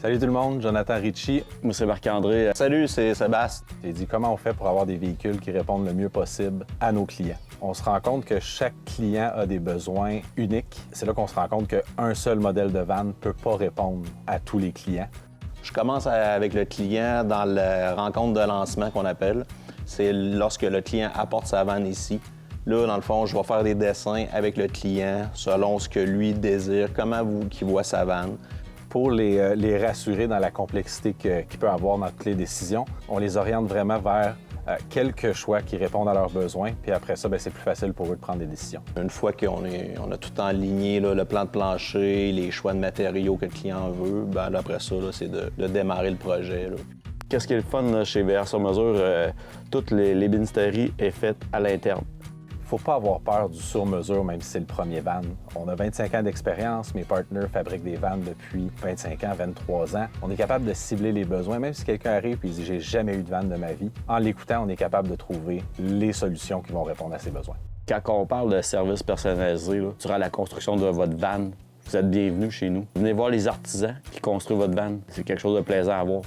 Salut tout le monde, Jonathan Ritchie. Moi, c'est Marc-André. Salut, c'est Sébastien. J'ai dit comment on fait pour avoir des véhicules qui répondent le mieux possible à nos clients. On se rend compte que chaque client a des besoins uniques. C'est là qu'on se rend compte qu'un seul modèle de van ne peut pas répondre à tous les clients. Je commence avec le client dans la rencontre de lancement qu'on appelle. C'est lorsque le client apporte sa vanne ici. Là, dans le fond, je vais faire des dessins avec le client selon ce que lui désire, comment qu'il voit sa vanne. Pour les rassurer dans la complexité qu'il peut avoir dans toutes les décisions, on les oriente vraiment vers quelques choix qui répondent à leurs besoins. Puis après ça, c'est plus facile pour eux de prendre des décisions. Une fois qu'on a tout aligné, là, le plan de plancher, les choix de matériaux que le client veut, là, après ça, là, c'est de démarrer le projet. Là. Qu'est-ce qui est le fun là, chez VR sur mesure? Toutes les bénisteries sont faites à l'interne. Il ne faut pas avoir peur du sur-mesure, même si c'est le premier van. On a 25 ans d'expérience. Mes partenaires fabriquent des vannes depuis 25 ans, 23 ans. On est capable de cibler les besoins, même si quelqu'un arrive et dit « j'ai jamais eu de vanne de ma vie ». En l'écoutant, on est capable de trouver les solutions qui vont répondre à ses besoins. Quand on parle de services personnalisés, là, durant la construction de votre van, vous êtes bienvenus chez nous. Venez voir les artisans qui construisent votre van. C'est quelque chose de plaisant à voir.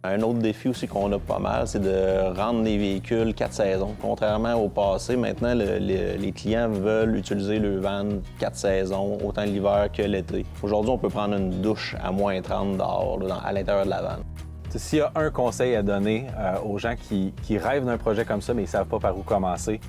Un autre défi aussi qu'on a pas mal, c'est de rendre les véhicules 4 saisons. Contrairement au passé, maintenant, les clients veulent utiliser le van 4 saisons, autant l'hiver que l'été. Aujourd'hui, on peut prendre une douche à moins 30 dehors, là, à l'intérieur de la vanne. S'il y a un conseil à donner aux gens qui rêvent d'un projet comme ça, mais ils ne savent pas par où commencer,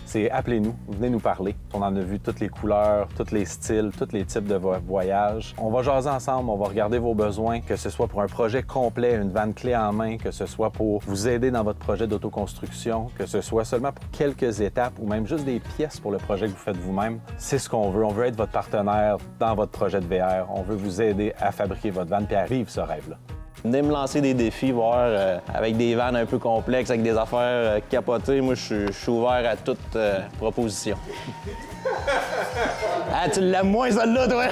c'est appelez-nous, venez nous parler. On en a vu toutes les couleurs, tous les styles, tous les types de voyages. On va jaser ensemble, on va regarder vos besoins, que ce soit pour un projet complet, une vanne clé en main, que ce soit pour vous aider dans votre projet d'autoconstruction, que ce soit seulement pour quelques étapes ou même juste des pièces pour le projet que vous faites vous-même. C'est ce qu'on veut. On veut être votre partenaire dans votre projet de VR. On veut vous aider à fabriquer votre vanne puis à vivre ce rêve-là. Venez me lancer des défis, voir avec des vannes un peu complexes, avec des affaires capotées. Moi, je suis ouvert à toute proposition. Ah, tu l'aimes moins, celle-là, toi?